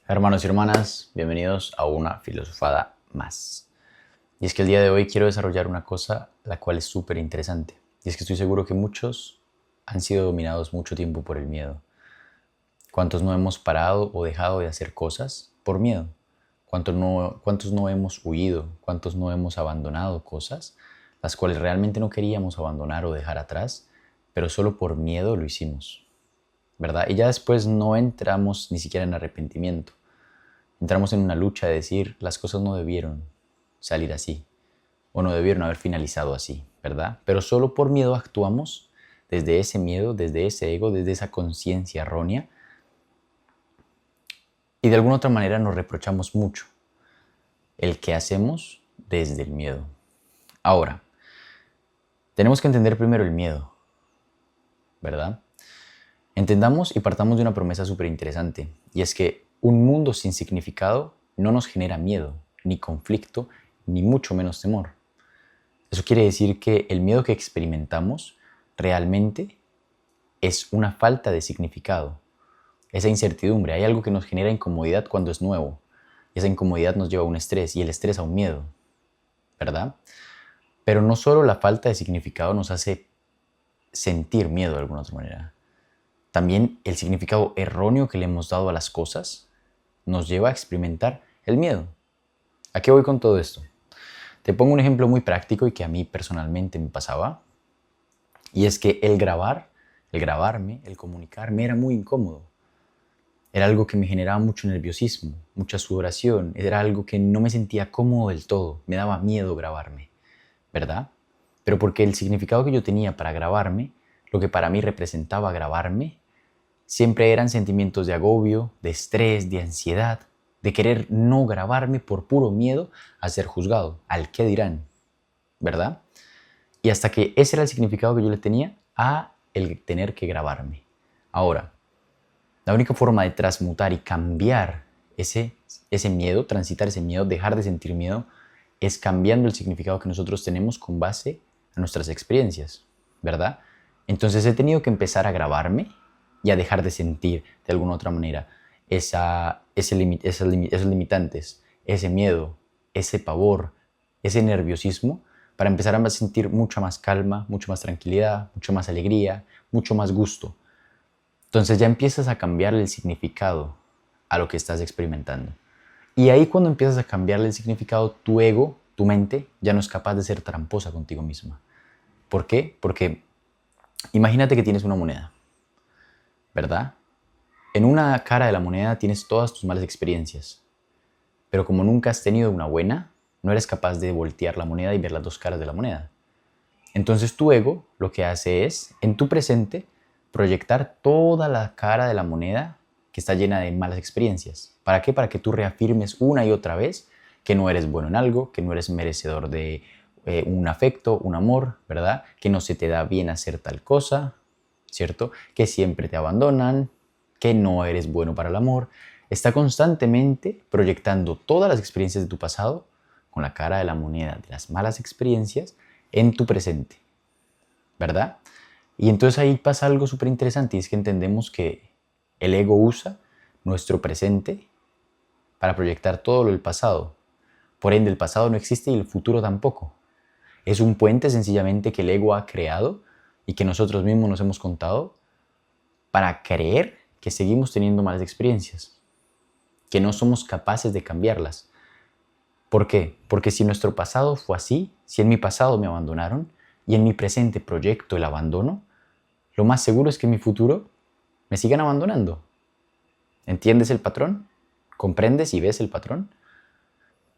Hermanos y hermanas, bienvenidos a una filosofada más. Y es que el día de hoy quiero desarrollar una cosa la cual es súper interesante. Y es que estoy seguro que muchos han sido dominados mucho tiempo por el miedo. ¿Cuántos no hemos parado o dejado de hacer cosas por miedo? ¿Cuántos no hemos huido? ¿Cuántos no hemos abandonado cosas las cuales realmente no queríamos abandonar o dejar atrás, pero solo por miedo lo hicimos? ¿Verdad? Y ya después no entramos ni siquiera en arrepentimiento. Entramos en una lucha de decir las cosas no debieron salir así o no debieron haber finalizado así, ¿verdad? Pero solo por miedo actuamos desde ese miedo, desde ese ego, desde esa conciencia errónea y de alguna otra manera nos reprochamos mucho el que hacemos desde el miedo. Ahora, tenemos que entender primero el miedo, ¿verdad? Entendamos y partamos de una promesa súper interesante, y es que un mundo sin significado no nos genera miedo, ni conflicto, ni mucho menos temor. Eso quiere decir que el miedo que experimentamos realmente es una falta de significado, esa incertidumbre. Hay algo que nos genera incomodidad cuando es nuevo, y esa incomodidad nos lleva a un estrés, y el estrés a un miedo, ¿verdad? Pero no solo la falta de significado nos hace sentir miedo de alguna otra manera. También el significado erróneo que le hemos dado a las cosas nos lleva a experimentar el miedo. ¿A qué voy con todo esto? Te pongo un ejemplo muy práctico y que a mí personalmente me pasaba. Y es que el grabarme, el comunicarme era muy incómodo. Era algo que me generaba mucho nerviosismo, mucha sudoración. Era algo que no me sentía cómodo del todo. Me daba miedo grabarme, ¿verdad? Pero porque el significado que yo tenía para grabarme, lo que para mí representaba grabarme, siempre eran sentimientos de agobio, de estrés, de ansiedad, de querer no grabarme por puro miedo a ser juzgado, al qué dirán, ¿verdad? Y hasta que ese era el significado que yo le tenía a el tener que grabarme. Ahora, la única forma de transmutar y cambiar ese miedo, transitar ese miedo, dejar de sentir miedo, es cambiando el significado que nosotros tenemos con base a nuestras experiencias, ¿verdad? Entonces he tenido que empezar a grabarme y a dejar de sentir de alguna otra manera esos limitantes, ese miedo, ese pavor, ese nerviosismo, para empezar a sentir mucha más calma, mucha más tranquilidad, mucha más alegría, mucho más gusto. Entonces ya empiezas a cambiarle el significado a lo que estás experimentando. Y ahí cuando empiezas a cambiarle el significado, tu ego, tu mente, ya no es capaz de ser tramposa contigo misma. ¿Por qué? Porque imagínate que tienes una moneda, ¿verdad? En una cara de la moneda tienes todas tus malas experiencias, pero como nunca has tenido una buena, no eres capaz de voltear la moneda y ver las dos caras de la moneda. Entonces tu ego lo que hace es, en tu presente, proyectar toda la cara de la moneda que está llena de malas experiencias. ¿Para qué? Para que tú reafirmes una y otra vez que no eres bueno en algo, que no eres merecedor de un afecto, un amor, ¿verdad? Que no se te da bien hacer tal cosa, ¿cierto? Que siempre te abandonan, que no eres bueno para el amor. Está constantemente proyectando todas las experiencias de tu pasado con la cara de la moneda de las malas experiencias en tu presente, ¿verdad? Y entonces ahí pasa algo súper interesante y es que entendemos que el ego usa nuestro presente para proyectar todo lo del pasado. Por ende, el pasado no existe y el futuro tampoco. Es un puente sencillamente que el ego ha creado y que nosotros mismos nos hemos contado para creer que seguimos teniendo malas experiencias, que no somos capaces de cambiarlas. ¿Por qué? Porque si nuestro pasado fue así, si en mi pasado me abandonaron y en mi presente proyecto el abandono, lo más seguro es que en mi futuro me sigan abandonando. ¿Entiendes el patrón? ¿Comprendes y ves el patrón?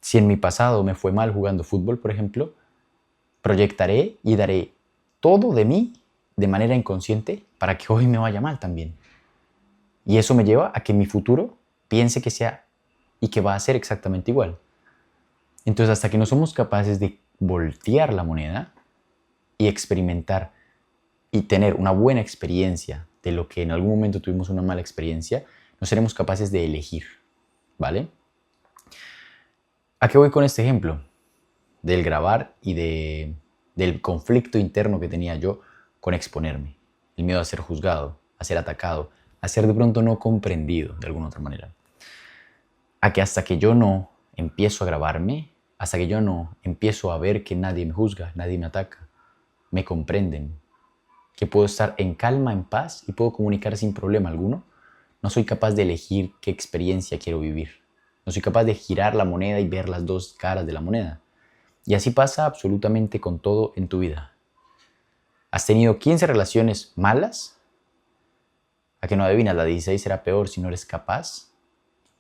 Si en mi pasado me fue mal jugando fútbol, por ejemplo, proyectaré y daré todo de mí de manera inconsciente para que hoy me vaya mal también. Y eso me lleva a que mi futuro piense que sea y que va a ser exactamente igual. Entonces, hasta que no somos capaces de voltear la moneda y experimentar y tener una buena experiencia de lo que en algún momento tuvimos una mala experiencia, no seremos capaces de elegir, ¿vale? ¿A qué voy con este ejemplo? Del grabar y del conflicto interno que tenía yo con exponerme. El miedo a ser juzgado, a ser atacado, a ser de pronto no comprendido de alguna otra manera. a que hasta que yo no empiezo a grabarme, hasta que yo no empiezo a ver que nadie me juzga, nadie me ataca, me comprenden, que puedo estar en calma, en paz y puedo comunicar sin problema alguno, no soy capaz de elegir qué experiencia quiero vivir. No soy capaz de girar la moneda y ver las dos caras de la moneda. Y así pasa absolutamente con todo en tu vida. ¿Has tenido 15 relaciones malas? ¿A que no adivinas? La 16 será peor si no eres capaz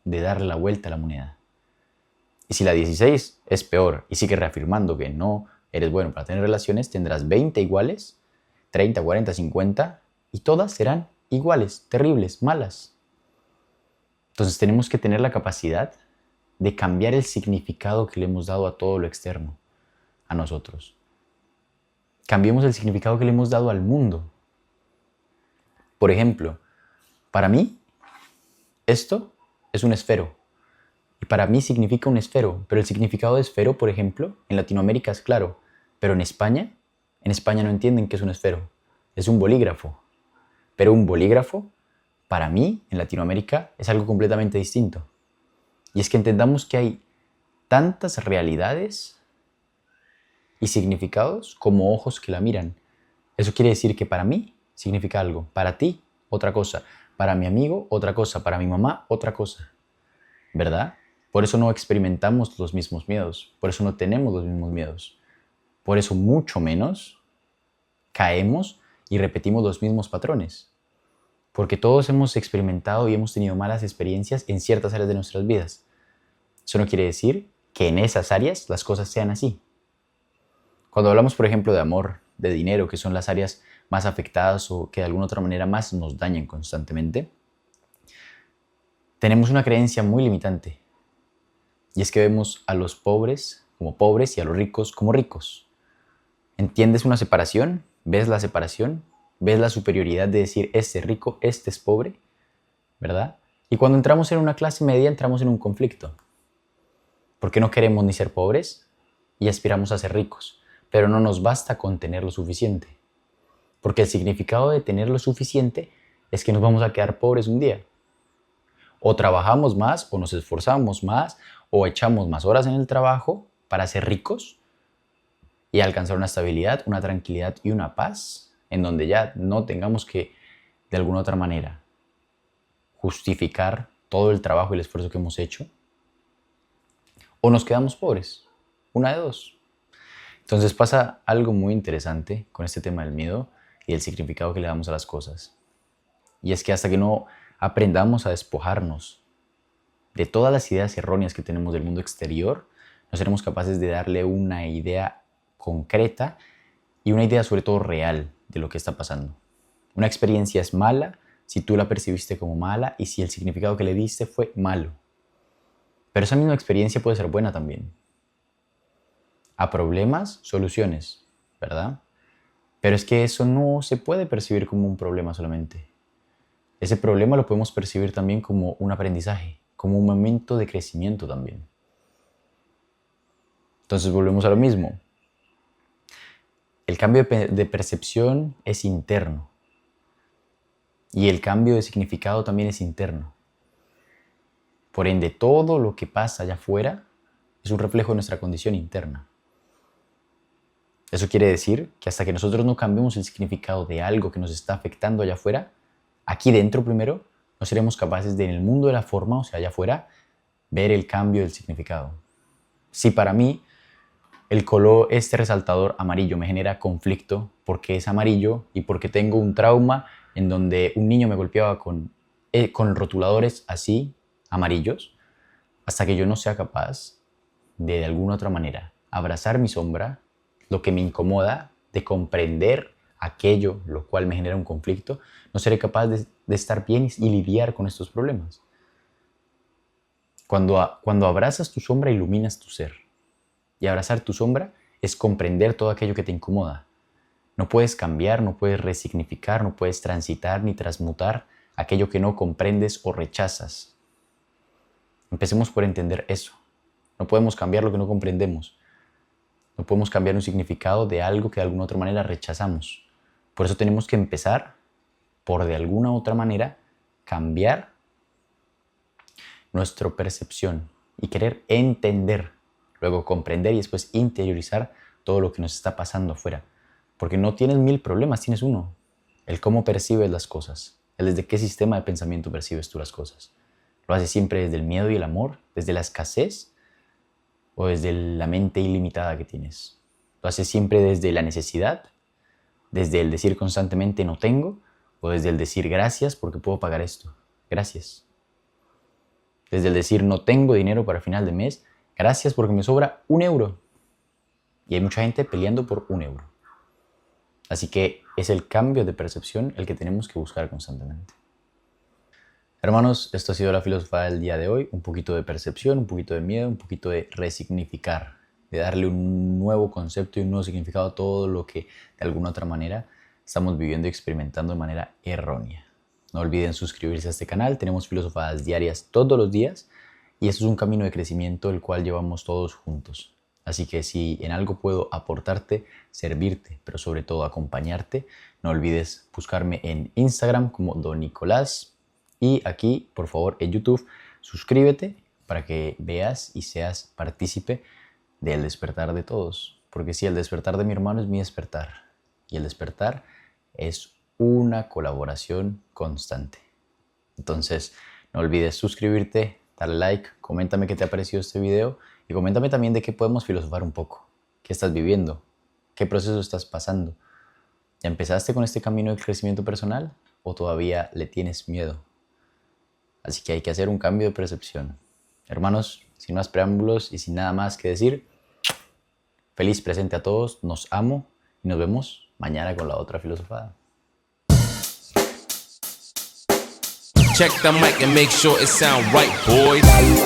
de darle la vuelta a la moneda. Y si la 16 es peor y sigues reafirmando que no eres bueno para tener relaciones, tendrás 20 iguales, 30, 40, 50 y todas serán iguales, terribles, malas. Entonces tenemos que tener la capacidad de cambiar el significado que le hemos dado a todo lo externo, a nosotros. Cambiemos el significado que le hemos dado al mundo. Por ejemplo, para mí, esto es un esfero. Y para mí significa un esfero. Pero el significado de esfero, por ejemplo, en Latinoamérica es claro. Pero en España no entienden que es un esfero. Es un bolígrafo. Pero un bolígrafo, para mí, en Latinoamérica, es algo completamente distinto. Y es que entendamos que hay tantas realidades y significados como ojos que la miran. Eso quiere decir que para mí significa algo, para ti otra cosa, para mi amigo otra cosa, para mi mamá otra cosa, ¿verdad? Por eso no experimentamos los mismos miedos, por eso no tenemos los mismos miedos, por eso mucho menos caemos y repetimos los mismos patrones, porque todos hemos experimentado y hemos tenido malas experiencias en ciertas áreas de nuestras vidas. Eso no quiere decir que en esas áreas las cosas sean así. Cuando hablamos, por ejemplo, de amor, de dinero, que son las áreas más afectadas o que de alguna otra manera más nos dañan constantemente, tenemos una creencia muy limitante. Y es que vemos a los pobres como pobres y a los ricos como ricos. ¿Entiendes una separación? ¿Ves la separación? ¿Ves la superioridad de decir este es rico, este es pobre? ¿Verdad? Y cuando entramos en una clase media entramos en un conflicto. Porque no queremos ni ser pobres y aspiramos a ser ricos. Pero no nos basta con tener lo suficiente. Porque el significado de tener lo suficiente es que nos vamos a quedar pobres un día. O trabajamos más, o nos esforzamos más, o echamos más horas en el trabajo para ser ricos y alcanzar una estabilidad, una tranquilidad y una paz en donde ya no tengamos que, de alguna otra manera, justificar todo el trabajo y el esfuerzo que hemos hecho. O nos quedamos pobres. Una de dos. Entonces pasa algo muy interesante con este tema del miedo y el significado que le damos a las cosas. Y es que hasta que no aprendamos a despojarnos de todas las ideas erróneas que tenemos del mundo exterior, no seremos capaces de darle una idea concreta y una idea sobre todo real de lo que está pasando. Una experiencia es mala si tú la percibiste como mala y si el significado que le diste fue malo. Pero esa misma experiencia puede ser buena también. A problemas, soluciones, ¿verdad? Pero es que eso no se puede percibir como un problema solamente. Ese problema lo podemos percibir también como un aprendizaje, como un momento de crecimiento también. Entonces volvemos a lo mismo. El cambio de percepción es interno. Y el cambio de significado también es interno. Por ende, todo lo que pasa allá afuera es un reflejo de nuestra condición interna. Eso quiere decir que hasta que nosotros no cambiemos el significado de algo que nos está afectando allá afuera, aquí dentro primero, no seremos capaces de en el mundo de la forma, o sea, allá afuera, ver el cambio del significado. Si para mí el color, este resaltador amarillo me genera conflicto porque es amarillo y porque tengo un trauma en donde un niño me golpeaba con rotuladores así, amarillos, hasta que yo no sea capaz de alguna otra manera abrazar mi sombra, lo que me incomoda, de comprender aquello lo cual me genera un conflicto, no seré capaz de estar bien y lidiar con estos problemas. Cuando abrazas tu sombra, iluminas tu ser. Y abrazar tu sombra es comprender todo aquello que te incomoda. No puedes cambiar, no puedes resignificar, no puedes transitar ni transmutar aquello que no comprendes o rechazas. Empecemos por entender eso. No podemos cambiar lo que no comprendemos. No podemos cambiar un significado de algo que de alguna otra manera rechazamos. Por eso tenemos que empezar por de alguna otra manera cambiar nuestra percepción y querer entender, luego comprender y después interiorizar todo lo que nos está pasando afuera. Porque no tienes 1000 problemas, tienes uno. El cómo percibes las cosas, el desde qué sistema de pensamiento percibes tú las cosas. ¿Lo haces siempre desde el miedo y el amor, desde la escasez o desde la mente ilimitada que tienes? ¿Lo haces siempre desde la necesidad, desde el decir constantemente no tengo o desde el decir gracias porque puedo pagar esto? Gracias. Desde el decir no tengo dinero para final de mes, gracias porque me sobra 1 euro. Y hay mucha gente peleando por 1 euro. Así que es el cambio de percepción el que tenemos que buscar constantemente. Hermanos, esto ha sido la filosofía del día de hoy. Un poquito de percepción, un poquito de miedo, un poquito de resignificar, de darle un nuevo concepto y un nuevo significado a todo lo que de alguna otra manera estamos viviendo y experimentando de manera errónea. No olviden suscribirse a este canal, tenemos filosofadas diarias todos los días y esto es un camino de crecimiento el cual llevamos todos juntos. Así que si en algo puedo aportarte, servirte, pero sobre todo acompañarte, no olvides buscarme en Instagram como Don Nicolás y aquí, por favor, en YouTube, suscríbete para que veas y seas partícipe del despertar de todos. Porque si el despertar de mi hermano es mi despertar y el despertar es una colaboración constante. Entonces, no olvides suscribirte, darle like, coméntame qué te ha parecido este video y coméntame también de qué podemos filosofar un poco. ¿Qué estás viviendo? ¿Qué proceso estás pasando? ¿Ya empezaste con este camino de crecimiento personal o todavía le tienes miedo? Así que hay que hacer un cambio de percepción. Hermanos, sin más preámbulos y sin nada más que decir, feliz presente a todos, nos amo y nos vemos mañana con la otra filosofada. Check the mic and make sure it sound right, boys.